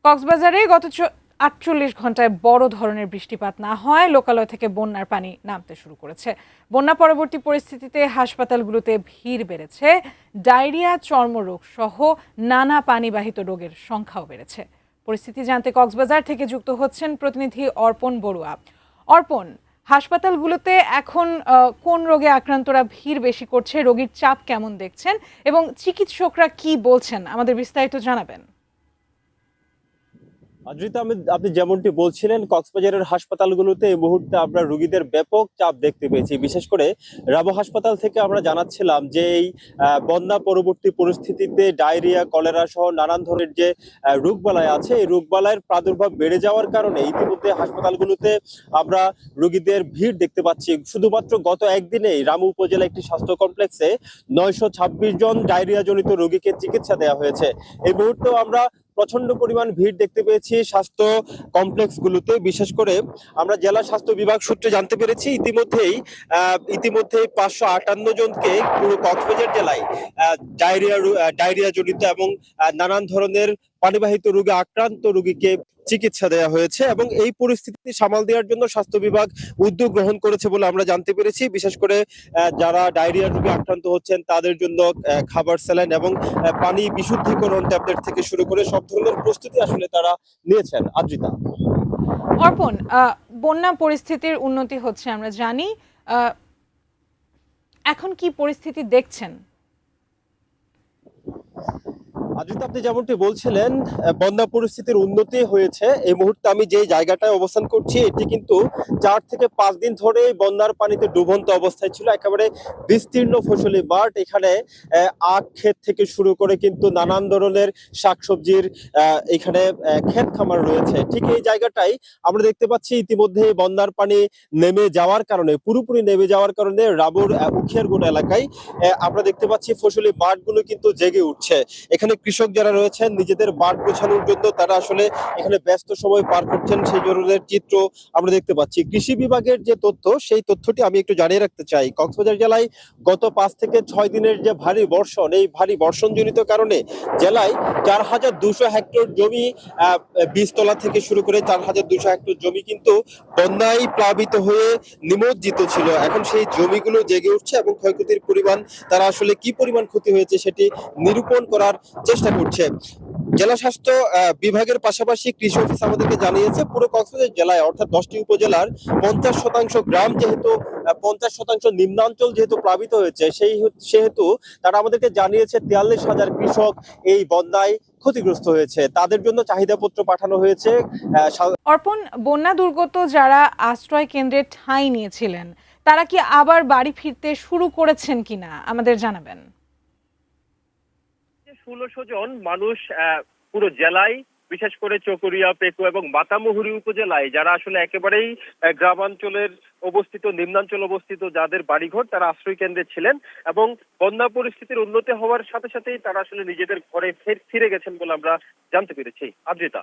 কক্সবাজারে গত ৪৮ ঘন্টায় বড় ধরনের বৃষ্টিপাত না হয় লোকালয় থেকে বন্যার পানি নামতে শুরু করেছে। বন্যা পরবর্তী পরিস্থিতিতে হাসপাতালগুলোতে ভিড় বেড়েছে। ডায়রিয়া, চর্মরোগ সহ নানা পানিবাহিত রোগের সংখ্যাও বেড়েছে। পরিস্থিতি জানতে কক্সবাজার থেকে যুক্ত হচ্ছেন প্রতিনিধি অর্পণ বড়ুয়া। অর্পণ, হাসপাতালগুলোতে এখন কোন রোগে আক্রান্তরা ভিড় বেশি করছে, রোগীর চাপ কেমন দেখছেন এবং চিকিৎসকরা কি বলছেন, আমাদের বিস্তারিত জানাবেন। আদ্রিতা, আপনি যেমনটি বলছিলেন, কক্সবাজারের হাসপাতালগুলোতে এই মুহূর্তে আমরা রোগীদের ব্যাপক চাপ দেখতে পেয়েছি। বিশেষ করে রাবো হাসপাতাল থেকে আমরা জানাচ্ছিলাম যে এই বন্যা পরবর্তী পরিস্থিতিতে ডায়রিয়া, কলেরা সহ নানান ধরনের যে রোগবালাই আছে, এই রোগবালাইয়ের প্রাদুর্ভাব বেড়ে যাওয়ার কারণে ইতিমধ্যে হাসপাতালগুলোতে আমরা রোগীদের ভিড় দেখতে পাচ্ছি। শুধুমাত্র গত একদিনেই রামু উপজেলা একটি স্বাস্থ্য কমপ্লেক্সে 926 জন ডায়রিয়া জনিত রোগীকে চিকিৎসা দেওয়া হয়েছে। এই মুহূর্তেও আমরা প্রচন্ড পরিমাণ ভিড় দেখতে পেয়েছি স্বাস্থ্য কমপ্লেক্স গুলোতে। বিশেষ করে আমরা জেলা স্বাস্থ্য বিভাগ সূত্রে জানতে পেরেছি ইতিমধ্যেই 558 জনকে পুরো কক্সবাজার জেলায় ডায়রিয়া জনিত এবং নানান ধরনের পানিবাহিত রোগে আক্রান্ত রোগীকে চিকিৎসা দেওয়া হয়েছে এবং এই পরিস্থিতি সামাল দেওয়ার জন্য স্বাস্থ্য বিভাগ উদ্যোগ গ্রহণ করেছে বলে আমরা জানতে পেরেছি। বিশেষ করে যারা ডায়রিয়া রোগে আক্রান্ত হচ্ছেন তাদের জন্য খাবার, স্যালাইন এবং পানি বিশুদ্ধিকরণ ট্যাবলেট থেকে শুরু করে সব ধরনের প্রস্তুতি আসলে তারা নিয়েছেন। আদ্রিতা। অর্পণ, বন্যা পরিস্থিতির উন্নতি হচ্ছে আমরা জানি, এখন কি পরিস্থিতি দেখছেন? আদ্রিতা, আপনি যেমনটি বলছিলেন, বন্যা পরিস্থিতির উন্নতি হয়েছে। এই মুহূর্তে আমি যে জায়গাটায় অবস্থান করছি এটি কিন্তু 4 থেকে 5 দিন ধরে বন্যার পানিতে ডুবন্ত অবস্থায় ছিল। একেবারে বিস্তীর্ণ ফসলি মাঠ। এখানে আখ ক্ষেত থেকে শুরু করে কিন্তু নানান ধরনের শাকসবজির এখানে ক্ষেত খামার রয়েছে। ঠিক এই জায়গাটাই আমরা দেখতে পাচ্ছি ইতিমধ্যে বন্যার পানি পুরোপুরি নেমে যাওয়ার কারণে রামুর উখিয়ারগুন এলাকায় আমরা দেখতে পাচ্ছি ফসলি মাঠগুলো কিন্তু জেগে উঠছে। এখানে কৃষক যারা রয়েছেন নিজেদের বাড় গোছানোর জন্য তারা আসলে এখানে ব্যস্ত সময় পার করছেন, সেই ধরনের চিত্র আমরা দেখতে পাচ্ছি। কৃষি বিভাগের যে তথ্য, সেই তথ্যটি আমি একটু জানিয়ে রাখতে চাই। কক্সবাজার জেলায় গত 5 থেকে 6 দিনের যে ভারী বর্ষণ, এই ভারী বর্ষণজনিত কারণে জেলায় 4200 হেক্টর জমি, বীজতলা থেকে শুরু করে 4200 হেক্টর জমি কিন্তু বন্যায় প্লাবিত হয়ে নিমজ্জিত ছিল। এখন সেই জমিগুলো জেগে উঠছে এবং ক্ষয়ক্ষতির পরিমাণ, তারা আসলে কি পরিমাণ ক্ষতি হয়েছে সেটি নিরূপণ করার চেষ্টা করছে। জেলা স্বাস্থ্য বিভাগের পাশাপাশি কৃষি অফিস আমাদেরকে জানিয়েছে পুরো কক্সবাজার জেলায় অর্থাৎ 10টি উপজেলার 50% গ্রাম যেহেতু 50% নিম্নাঞ্চল যেহেতু প্লাবিত হয়েছে, সেহেতু তারা আমাদেরকে জানিয়েছে 43,000 কৃষক এই বন্যায় ক্ষতিগ্রস্ত হয়েছে। তাদের জন্য চাহিদাপত্র পাঠানো হয়েছে। অর্পণ, বন্যা দুর্গত যারা আশ্রয় কেন্দ্রে ঠাঁই নিয়েছিলেন তারা কি আবার বাড়ি ফিরতে শুরু করেছেন কিনা আমাদের জানাবেন। 1600 জন মানুষ পুরো জেলায়, বিশেষ করে চকরিয়া, পেকু এবং মাতামুহুরী উপজেলায় যারা আসলে একেবারেই গ্রামাঞ্চলের অবস্থিত, নিম্নাঞ্চল অবস্থিত যাদের বাড়িঘর, তারা আশ্রয় কেন্দ্রে ছিলেন এবং বন্যা পরিস্থিতির উন্নতি হওয়ার সাথে সাথেই তারা আসলে নিজেদের ঘরে ফিরে গেছেন বলে আমরা জানতে পেরেছি। আদ্রিতা।